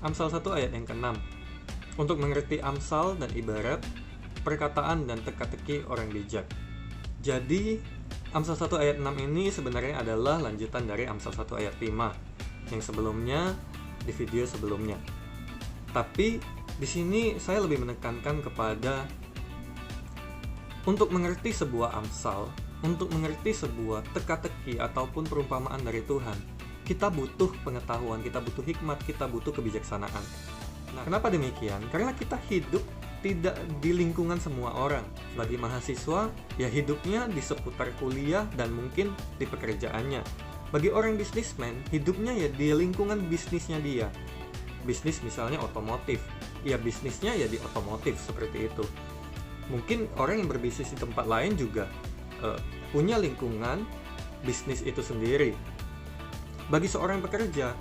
Amsal 1 ayat yang ke-6. Untuk mengerti amsal dan ibarat, perkataan dan teka-teki orang bijak. Jadi, Amsal 1 ayat 6 ini sebenarnya adalah lanjutan dari Amsal 1 ayat 5 yang sebelumnya di video sebelumnya. Tapi di sini saya lebih menekankan kepada untuk mengerti sebuah amsal, untuk mengerti sebuah teka-teki ataupun perumpamaan dari Tuhan, kita butuh pengetahuan, kita butuh hikmat, kita butuh kebijaksanaan. Nah, kenapa demikian? Karena kita hidup tidak di lingkungan semua orang. Bagi mahasiswa, ya hidupnya di seputar kuliah dan mungkin di pekerjaannya. Bagi orang bisnismen, hidupnya ya di lingkungan bisnisnya dia. Bisnis misalnya otomotif, ya bisnisnya ya di otomotif, seperti itu. Mungkin orang yang berbisnis di tempat lain juga punya lingkungan bisnis itu sendiri. Bagi seorang pekerja,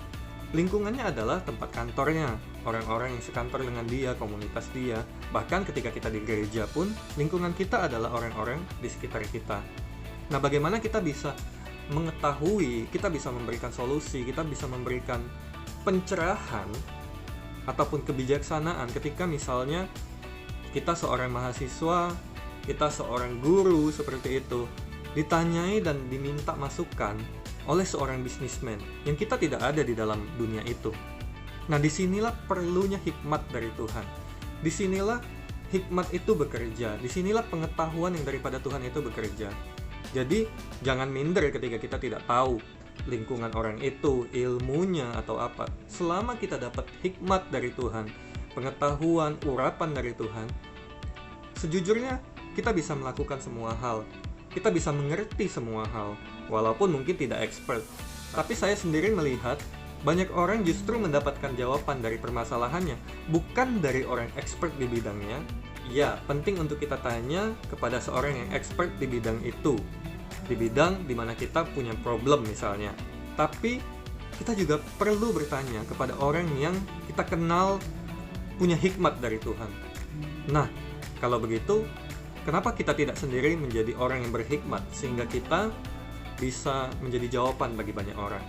lingkungannya adalah tempat kantornya, orang-orang yang sekantor dengan dia, komunitas dia. Bahkan ketika kita di gereja pun, lingkungan kita adalah orang-orang di sekitar kita. Nah, bagaimana kita bisa mengetahui, kita bisa memberikan solusi, kita bisa memberikan pencerahan ataupun kebijaksanaan ketika misalnya kita seorang mahasiswa, kita seorang guru seperti itu, ditanyai dan diminta masukan oleh seorang bisnismen yang kita tidak ada di dalam dunia itu. Nah, disinilah perlunya hikmat dari Tuhan. Disinilah hikmat itu bekerja. Disinilah pengetahuan yang daripada Tuhan itu bekerja. Jadi, jangan minder ketika kita tidak tahu lingkungan orang itu, ilmunya atau apa. Selama kita dapat hikmat dari Tuhan, pengetahuan, urapan dari Tuhan, sejujurnya kita bisa melakukan semua hal. Kita bisa mengerti semua hal, walaupun mungkin tidak expert. Tapi saya sendiri melihat banyak orang justru mendapatkan jawaban dari permasalahannya bukan dari orang expert di bidangnya. Ya, penting untuk kita tanya kepada seorang yang expert di bidang itu, di bidang dimana kita punya problem misalnya. Tapi kita juga perlu bertanya kepada orang yang kita kenal punya hikmat dari Tuhan. Nah, kalau begitu, kenapa kita tidak sendiri menjadi orang yang berhikmat sehingga kita bisa menjadi jawaban bagi banyak orang?